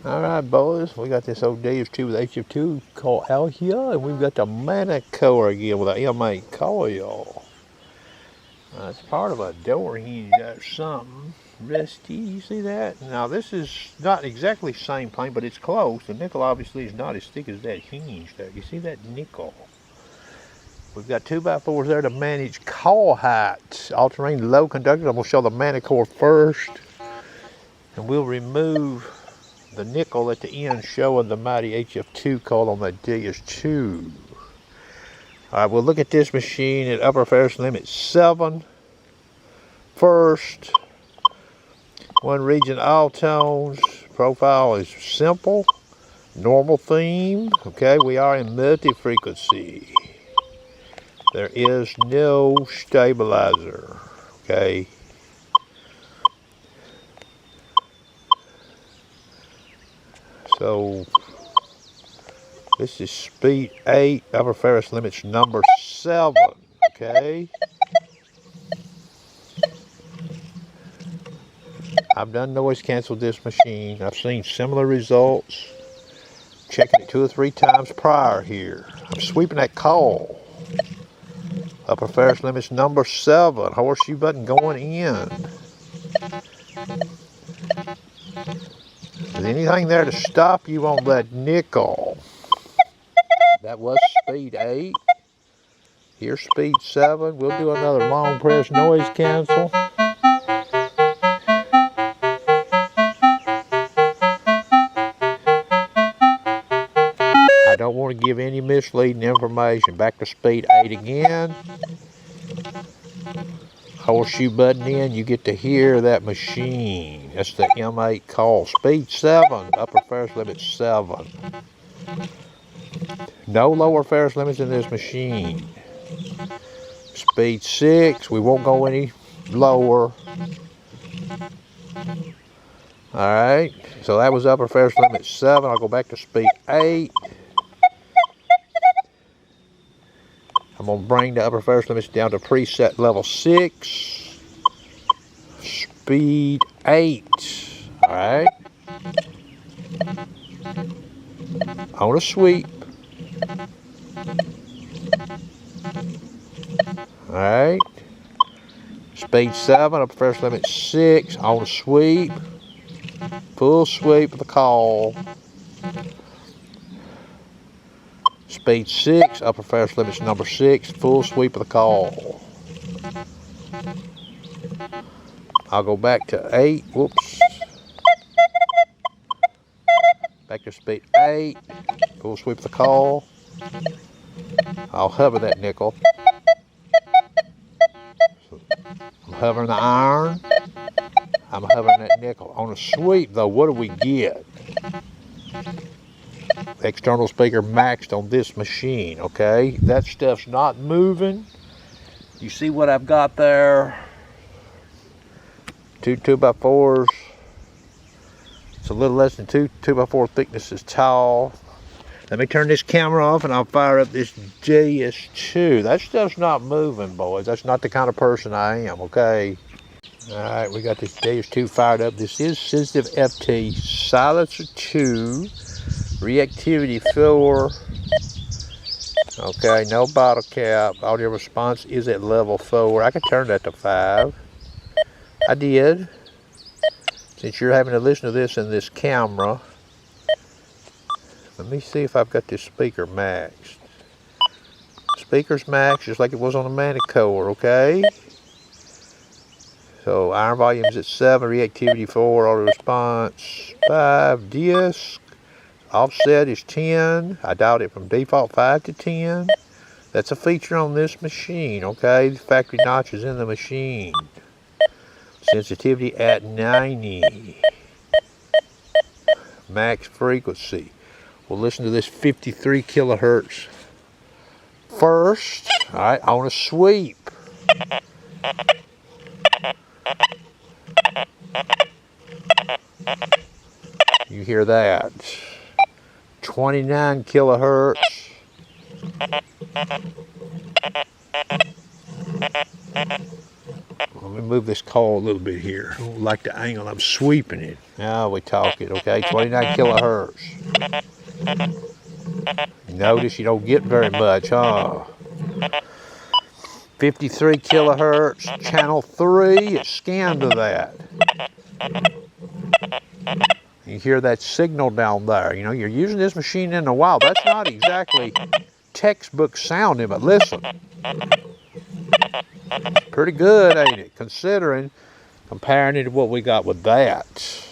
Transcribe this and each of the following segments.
Alright boys, we got this old Deus 2 with HF2 coil out here, and we've got the Manticore again with a M8 coil. It's part of a door hinge or something. Rusty, you see that? Now this is not exactly the same plane, but it's close. The nickel obviously is not as thick as that hinge there. You see that nickel? We've got 2x4s there to manage coil height. All-terrain low conductors. I'm going to show the Manticore first. And we'll remove the nickel at the end, showing the mighty HF2 coil on that Deus 2. Alright, we'll look at this machine at upper ferrous limit 7 first. One region, all tones. Profile is simple. Normal theme. Okay, we are in multi-frequency. There is no stabilizer. Okay. So this is speed 8, upper ferrous limits number 7, okay? I've done noise canceled this machine. I've seen similar results. Checking it 2 or 3 times prior here. I'm sweeping that coil. Upper ferrous limits number 7, horseshoe button going in. Is anything there to stop you on that nickel? That was speed 8. Here's speed 7. We'll do another long press noise cancel. I don't want to give any misleading information. Back to speed 8 again. Horseshoe button in, you get to hear that machine. That's the M8 coil. Speed 7, upper ferrous limit 7. No lower ferrous limits in this machine. Speed 6, we won't go any lower. Alright, so that was upper ferrous limit 7. I'll go back to speed 8. I'm going to bring the upper ferrous limits down to preset level 6. Speed 8. Alright. On a sweep. Alright. Speed 7, upper ferrous limit 6. On a sweep. Full sweep of the call. Speed 6, upper ferrous limits number 6, full sweep of the call. I'll go back to 8, whoops. Back to speed 8, full sweep of the call. I'll hover that nickel. I'm hovering the iron. I'm hovering that nickel. On a sweep though, what do we get? External speaker maxed on this machine, okay? That stuff's not moving. You see what I've got there? 2 2x4s. It's a little less than 2 2x4 thicknesses tall. Let me turn this camera off and I'll fire up this Deus 2. That stuff's not moving, boys. That's not the kind of person I am, okay? Alright, we got this Deus 2 fired up. This is sensitive FT, silencer 2. Reactivity 4. Okay, no bottle cap. Audio response is at level 4. I could turn that to 5. I did. Since you're having to listen to this in this camera, let me see if I've got this speaker maxed. Speaker's maxed just like it was on the Manticore, okay? So iron volume's at 7, reactivity 4, audio response 5, disc. Offset is 10. I dialed it from default 5 to 10. That's a feature on this machine, okay? The factory notch is in the machine. Sensitivity at 90. Max frequency. We'll listen to this 53 kilohertz first. Alright, on a sweep. You hear that? 29 kilohertz. Let me move this coil a little bit here. I don't like the angle I'm sweeping it. Now we talk it, okay? 29 kilohertz. Notice you don't get very much, huh? 53 kilohertz, channel 3, it's scanned to that. You hear that signal down there. You know, you're using this machine in a while. That's not exactly textbook sounding, but listen. It's pretty good, ain't it? Considering, comparing it to what we got with that.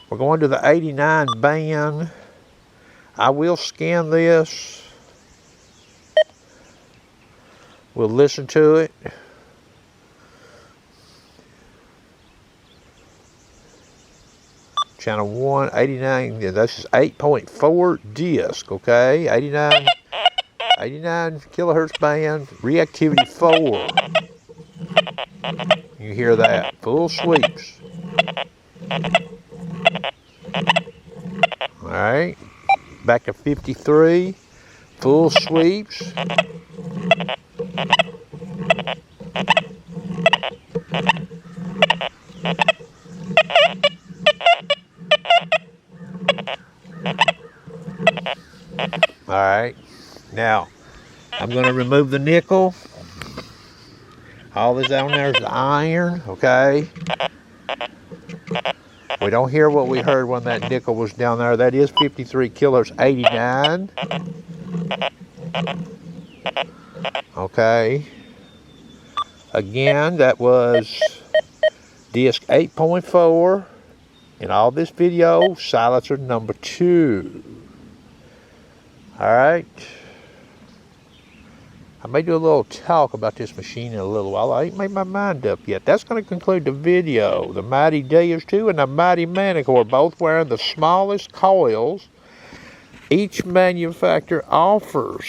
We're going to the 89 band. I will scan this. We'll listen to it. Channel 1, 89, yeah, this is 8.4 disc, okay? 89 kilohertz band, reactivity 4. You hear that, full sweeps. All right, back to 53, full sweeps. All right, now I'm going to remove the nickel. All this down there is the iron, okay? We don't hear what we heard when that nickel was down there. That is 53 kilohertz, 89. Okay. Again, that was disc 8.4. In all this video, silencer number 2. All right. I may do a little talk about this machine in a little while. I ain't made my mind up yet. That's going to conclude the video. The mighty Deus 2 and the mighty Manticore, both wearing the smallest coils each manufacturer offers.